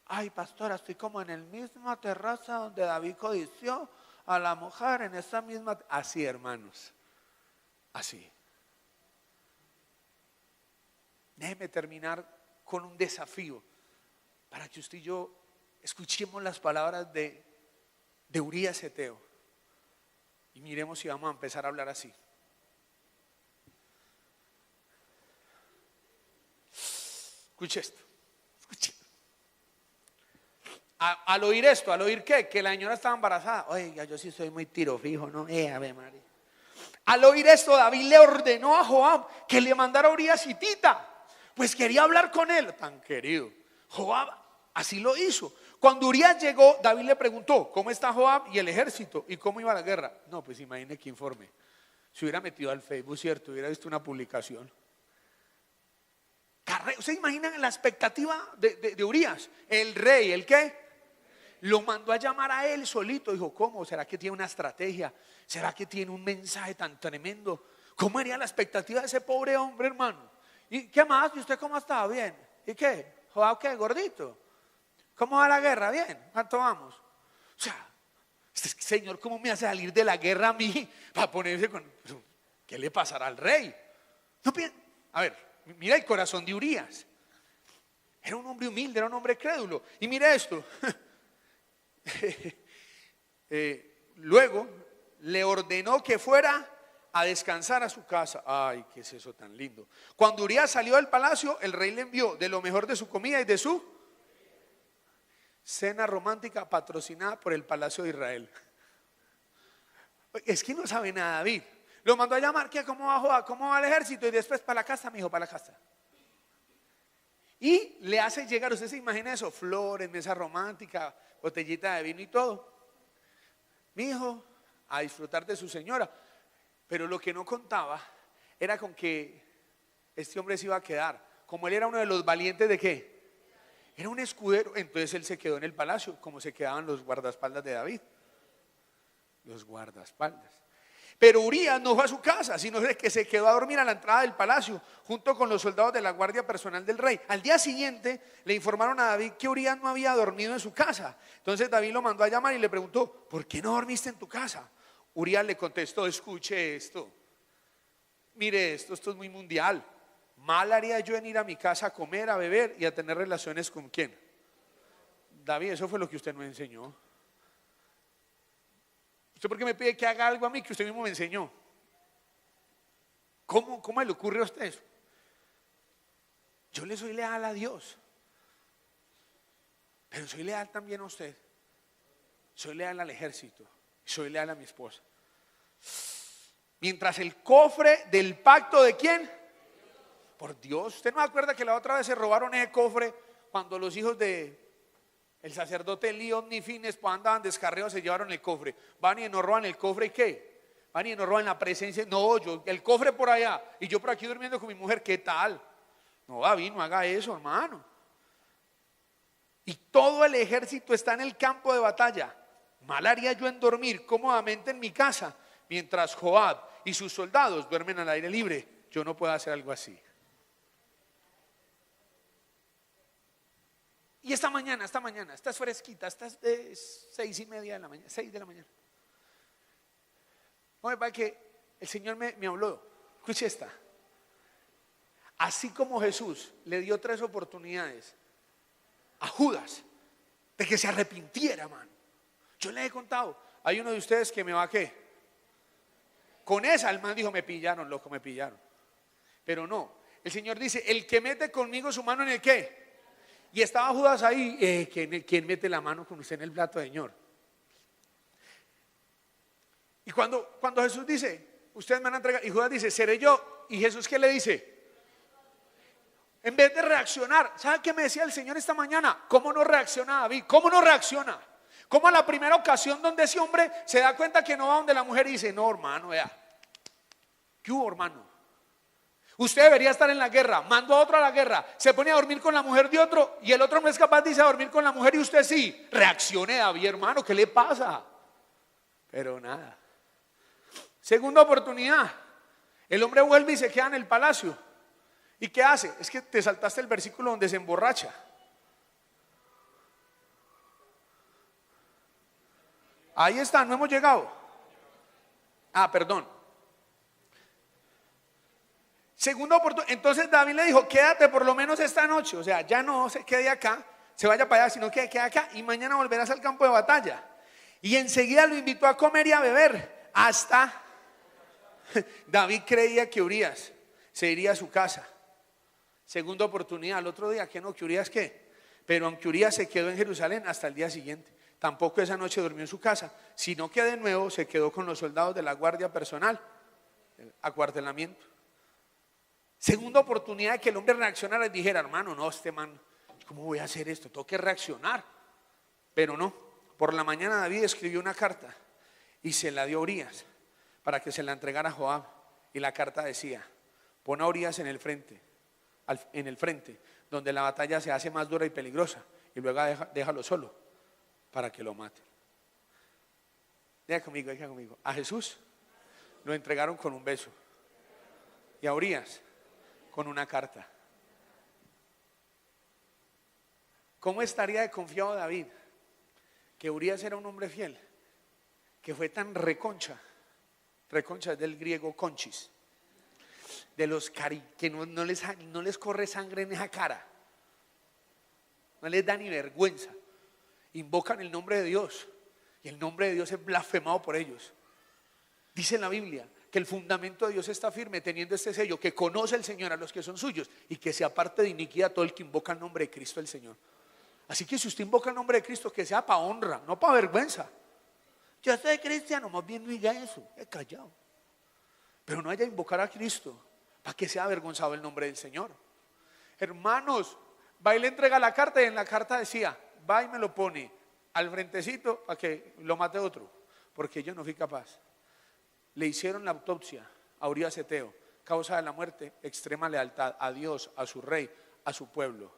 Ay, pastora, estoy como en el mismo terraza donde David codició a la mujer, en esa misma. Así, hermanos, así. Déjeme terminar con un desafío para que usted y yo escuchemos las palabras de Urías Eteo y miremos si vamos a empezar a hablar así. Escuche esto, escuche. Al oír esto, al oír que la señora estaba embarazada, oiga, yo sí soy muy tiro fijo, ¿no? Ave María. Al oír esto, David le ordenó a Joab que le mandara a Urías hitita, pues quería hablar con él, tan querido. Joab así lo hizo. Cuando Urías llegó, David le preguntó, ¿cómo está Joab y el ejército? ¿Y cómo iba la guerra? No, pues imagine qué informe. Se hubiera metido al Facebook, cierto, hubiera visto una publicación. ¿Ustedes imaginan la expectativa de Urías? El rey, ¿el qué? Lo mandó a llamar a él solito. Dijo, ¿cómo? ¿Será que tiene una estrategia? ¿Será que tiene un mensaje tan tremendo? ¿Cómo haría la expectativa de ese pobre hombre, hermano? ¿Y qué más? ¿Y usted cómo está? Bien. ¿Y qué? ¿Joab qué? ¿Gordito? ¿Cómo va la guerra? Bien. ¿Cuánto vamos? O sea, Señor, ¿cómo me hace salir de la guerra a mí para ponerse con... ¿Qué le pasará al rey? No, a ver, mira el corazón de Urías. Era un hombre humilde, era un hombre crédulo. Y mira esto. Luego le ordenó que fuera a descansar a su casa. Ay, qué es eso tan lindo. Cuando Urías salió del palacio, el rey le envió de lo mejor de su comida y de su cena romántica patrocinada por el Palacio de Israel. Es que no sabe nada David. Lo mandó a llamar, ¿qué? ¿Cómo va Joab? ¿Cómo va el ejército? Y después para la casa, mi hijo, para la casa. Y le hace llegar, usted se imagina eso, flores, mesa romántica, botellita de vino y todo. Mi hijo, a disfrutar de su señora. Pero lo que no contaba era con que este hombre se iba a quedar. Como él era uno de los valientes de ¿qué? Era un escudero, entonces él se quedó en el palacio, como se quedaban los guardaespaldas de David. Los guardaespaldas. Pero Urías no fue a su casa, sino que se quedó a dormir a la entrada del palacio, junto con los soldados de la guardia personal del rey. Al día siguiente le informaron a David que Urías no había dormido en su casa. Entonces David lo mandó a llamar y le preguntó, ¿por qué no dormiste en tu casa? Urías le contestó, escuche esto, mire esto es muy mundial. Mal haría yo en ir a mi casa a comer, a beber y a tener relaciones con ¿quién? David, eso fue lo que usted me enseñó. ¿Usted por qué me pide que haga algo a mí que usted mismo me enseñó? ¿Cómo le ocurre a usted eso? Yo le soy leal a Dios, pero soy leal también a usted. Soy leal al ejército, soy leal a mi esposa. Mientras el cofre del pacto de ¿quién? Por Dios, ¿usted no se acuerda que la otra vez se robaron ese cofre cuando los hijos de el sacerdote Elí Omnifines andaban descarriados, se llevaron el cofre? Van y nos roban el cofre, ¿y qué? Van y nos roban la presencia. No, el cofre por allá y yo por aquí durmiendo con mi mujer, ¿qué tal? No, David, no haga eso, hermano. Y todo el ejército está en el campo de batalla. Mal haría yo en dormir cómodamente en mi casa, mientras Joab y sus soldados duermen al aire libre. Yo no puedo hacer algo así. Y esta mañana, estás fresquita, estás de 6:30 de la mañana, 6 de la mañana. No me parece que el Señor me habló. Escuche esta. Así como Jesús le dio 3 oportunidades a Judas de que se arrepintiera, mano. Yo le he contado, hay uno de ustedes que me va a ¿qué? Con esa el man dijo, me pillaron, loco, me pillaron. Pero no, el Señor dice, el que mete conmigo su mano en el ¿qué? Y estaba Judas ahí, ¿quién mete la mano con usted en el plato, Señor? Y cuando Jesús dice, ustedes me van a entregar, y Judas dice, seré yo. Y Jesús, ¿qué le dice? En vez de reaccionar, ¿sabe qué me decía el Señor esta mañana? ¿Cómo no reacciona David? ¿Cómo no reacciona? ¿Cómo a la primera ocasión donde ese hombre se da cuenta que no va donde la mujer y dice, no, hermano, vea, ¿qué hubo, hermano? Usted debería estar en la guerra, mando a otro a la guerra, se pone a dormir con la mujer de otro y el otro no es capaz de irse a dormir con la mujer y usted sí. Reaccione, David, hermano, ¿qué le pasa? Pero nada. Segunda oportunidad, el hombre vuelve y se queda en el palacio. ¿Y qué hace? Es que te saltaste el versículo donde se emborracha. Ahí está, no hemos llegado. Perdón. Segunda oportunidad. Entonces David le dijo, quédate por lo menos esta noche. O sea, ya no se quede acá, se vaya para allá, sino que quede acá y mañana volverás al campo de batalla. Y enseguida lo invitó a comer y a beber. Hasta David creía que Urías se iría a su casa. Segunda oportunidad, al otro día, ¿qué no? ¿Que Urías qué? Pero aunque Urías se quedó en Jerusalén hasta el día siguiente, tampoco esa noche durmió en su casa, sino que de nuevo se quedó con los soldados de la guardia personal, acuartelamiento. Segunda oportunidad de que el hombre reaccionara y dijera, hermano, no, este man, ¿cómo voy a hacer esto? Tengo que reaccionar. Pero no, por la mañana David escribió una carta y se la dio a Urías para que se la entregara a Joab. Y la carta decía, pon a Urías en el frente, donde la batalla se hace más dura y peligrosa, y luego déjalo solo para que lo mate. Deja conmigo. A Jesús lo entregaron con un beso y a Urías con una carta. ¿Cómo estaría de confiado David que Urías era un hombre fiel, que fue tan reconcha es del griego conchis, de los que no les corre sangre en esa cara, no les da ni vergüenza, invocan el nombre de Dios y el nombre de Dios es blasfemado por ellos? Dice en la Biblia que el fundamento de Dios está firme teniendo este sello, que conoce el Señor a los que son suyos y que se aparte de iniquidad todo el que invoca el nombre de Cristo el Señor. Así que si usted invoca el nombre de Cristo, que sea para honra, no para vergüenza. Yo soy cristiano, más bien no diga eso, he callado. Pero no haya invocar a Cristo para que sea avergonzado el nombre del Señor. Hermanos, va y le entrega la carta y en la carta decía, va y me lo pone al frentecito para que lo mate otro, porque yo no fui capaz. Le hicieron la autopsia a Urías Eteo, causa de la muerte, extrema lealtad a Dios, a su rey, a su pueblo.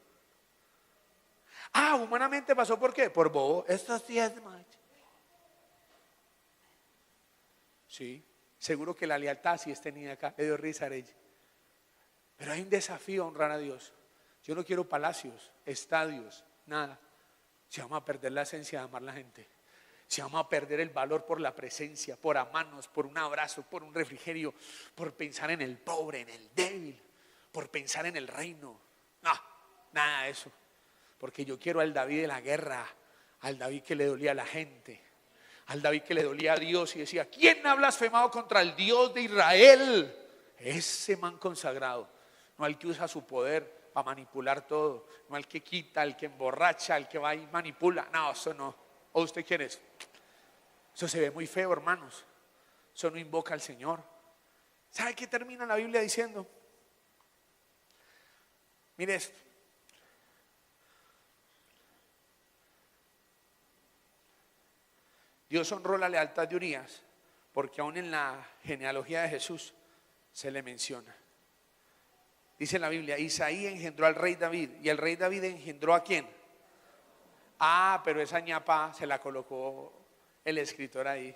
Humanamente pasó ¿por qué? Por bobo. Esto sí es macho. Sí, seguro que la lealtad sí es tenida acá. Le dio risa a ella. Pero hay un desafío a honrar a Dios. Yo no quiero palacios, estadios, nada. Si vamos a perder la esencia de amar a la gente, si vamos a perder el valor por la presencia, por amarnos, por un abrazo, por un refrigerio, por pensar en el pobre, en el débil, por pensar en el reino. No, nada de eso. Porque yo quiero al David de la guerra, al David que le dolía a la gente, al David que le dolía a Dios y decía, ¿quién ha blasfemado contra el Dios de Israel? Ese man consagrado, no al que usa su poder para manipular todo, no al que quita, al que emborracha, al que va y manipula. No, eso no. ¿O usted quién es? Eso se ve muy feo, hermanos. Eso no invoca al Señor. ¿Sabe qué termina la Biblia diciendo? Mire esto. Dios honró la lealtad de Urías porque aún en la genealogía de Jesús se le menciona. Dice en la Biblia, Isaí engendró al rey David y el rey David engendró ¿a quién? Pero esa ñapa se la colocó el escritor ahí.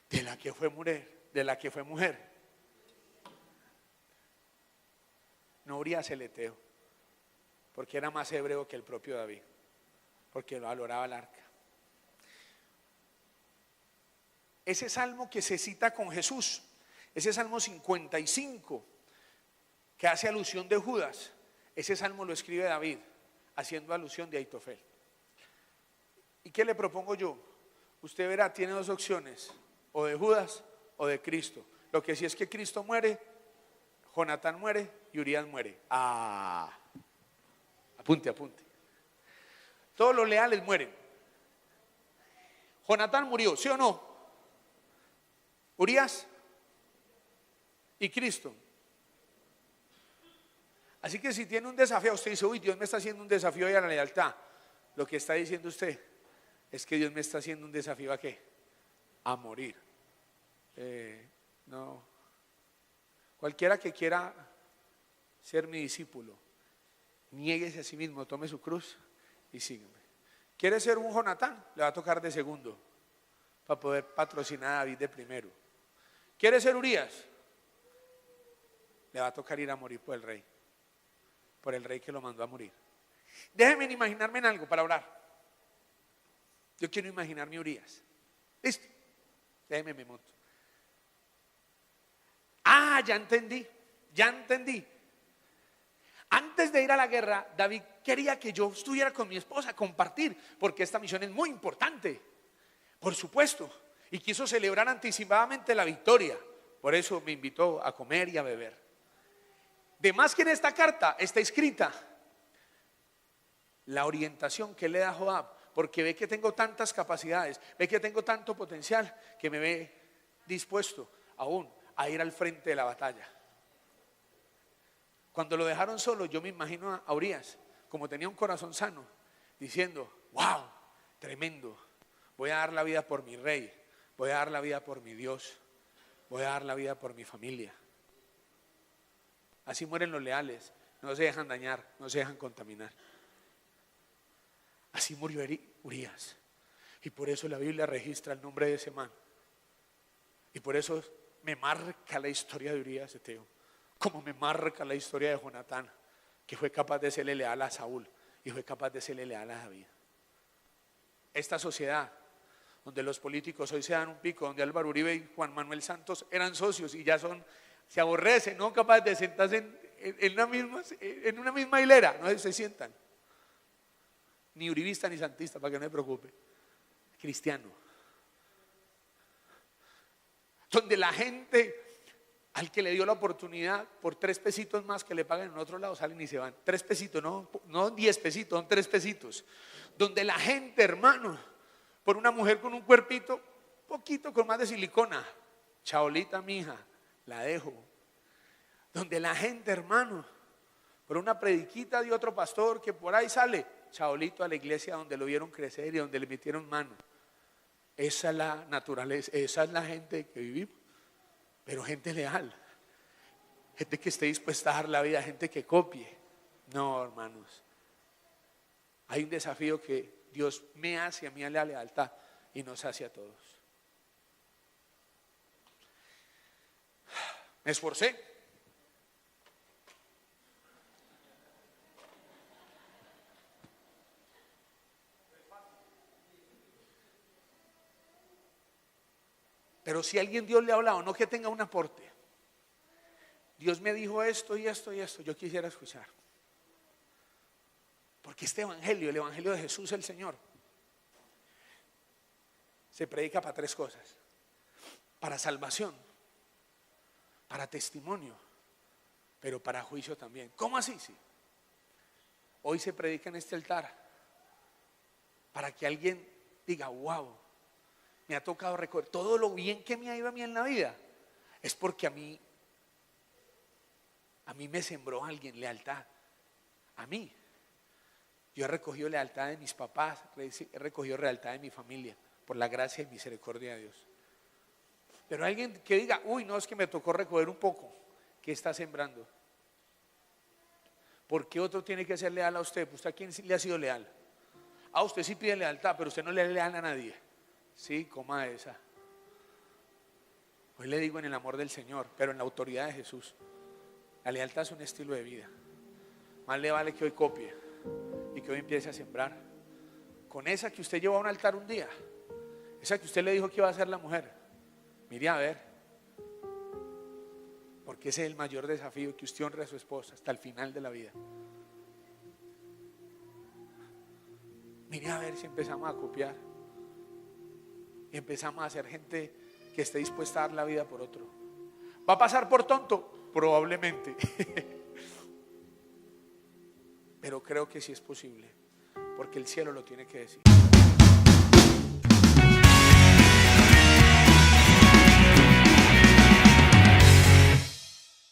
de la que fue mujer. No Urías el Eteo, porque era más hebreo que el propio David, porque lo valoraba el arca. Ese salmo que se cita con Jesús, ese salmo 55, que hace alusión de Judas, ese salmo lo escribe David, haciendo alusión de Aitofel. ¿Y qué le propongo yo? Usted verá, tiene dos opciones, o de Judas o de Cristo. Lo que sí es que Cristo muere, Jonatán muere y Urías muere. Apunte. Todos los leales mueren. Jonatán murió, ¿sí o no? Urías y Cristo. Así que si tiene un desafío, usted dice, uy, Dios me está haciendo un desafío a la lealtad. Lo que está diciendo usted es que Dios me está haciendo un desafío ¿a qué? A morir. No. Cualquiera que quiera ser mi discípulo, niéguese a sí mismo, tome su cruz y sígueme. ¿Quiere ser un Jonatán? Le va a tocar de segundo para poder patrocinar a David de primero. ¿Quiere ser Urías? Le va a tocar ir a morir por el rey que lo mandó a morir. Déjenme imaginarme en algo para orar. Yo quiero imaginarme Urías. ¿Listo? Déjenme me monto. Ya entendí. Antes de ir a la guerra, David quería que yo estuviera con mi esposa, compartir, porque esta misión es muy importante, por supuesto, y quiso celebrar anticipadamente la victoria. Por eso me invitó a comer y a beber. De más que en esta carta está escrita la orientación que le da Joab, porque ve que tengo tantas capacidades, ve que tengo tanto potencial, que me ve dispuesto aún a ir al frente de la batalla. Cuando lo dejaron solo, yo me imagino a Urías, como tenía un corazón sano, diciendo, wow, tremendo, voy a dar la vida por mi rey, voy a dar la vida por mi Dios, voy a dar la vida por mi familia. Así mueren los leales, no se dejan dañar, no se dejan contaminar. Así murió Urías, y por eso la Biblia registra el nombre de ese man, y por eso me marca la historia de Urías Eteo, como me marca la historia de Jonatán, que fue capaz de serle leal a Saúl y fue capaz de serle leal a David. Esta sociedad donde los políticos hoy se dan un pico, donde Álvaro Uribe y Juan Manuel Santos eran socios y ya se aborrecen, no capaces de sentarse en una misma hilera, no se sientan, ni uribista ni santista, para que no me preocupe, cristiano. Donde la gente al que le dio la oportunidad por 3 pesitos más que le pagan en otro lado salen y se van. 3 pesitos, no 10 pesitos, son 3 pesitos. Donde la gente, hermano, por una mujer con un cuerpito poquito con más de silicona, chaolita mija, la dejo. Donde la gente, hermano, por una prediquita de otro pastor que por ahí sale, chaolito a la iglesia donde lo vieron crecer y donde le metieron mano. Esa es la naturaleza, esa es la gente que vivimos, pero gente leal, gente que esté dispuesta a dar la vida, gente que copie. No, hermanos, hay un desafío que Dios me hace a mí a la lealtad y nos hace a todos. Me esforcé. Pero si alguien Dios le ha hablado, no que tenga un aporte. Dios me dijo esto y esto y esto, yo quisiera escuchar. Porque este evangelio, el evangelio de Jesús el Señor, se predica para 3 cosas: para salvación, para testimonio, pero para juicio también. ¿Cómo así? Sí. Hoy se predica en este altar para que alguien diga, wow, me ha tocado recordar todo lo bien que me ha ido a mí en la vida. Es porque a mí me sembró alguien lealtad. A mí. Yo he recogido lealtad de mis papás, he recogido lealtad de mi familia, por la gracia y misericordia de Dios. Pero alguien que diga, uy, no, es que me tocó recoger un poco. ¿Qué está sembrando? ¿Por qué otro tiene que ser leal a usted? ¿Usted a quién le ha sido leal? A usted sí pide lealtad, pero usted no le es leal a nadie. Sí, coma esa. Hoy le digo en el amor del Señor, pero en la autoridad de Jesús. La lealtad es un estilo de vida. Más le vale que hoy copie y que hoy empiece a sembrar con esa que usted llevó a un altar un día, esa que usted le dijo que iba a ser la mujer. Mire a ver, porque ese es el mayor desafío, que usted honre a su esposa hasta el final de la vida. Mire a ver si empezamos a copiar y empezamos a ser gente que esté dispuesta a dar la vida por otro. ¿Va a pasar por tonto? Probablemente. Pero creo que sí es posible, porque el cielo lo tiene que decir.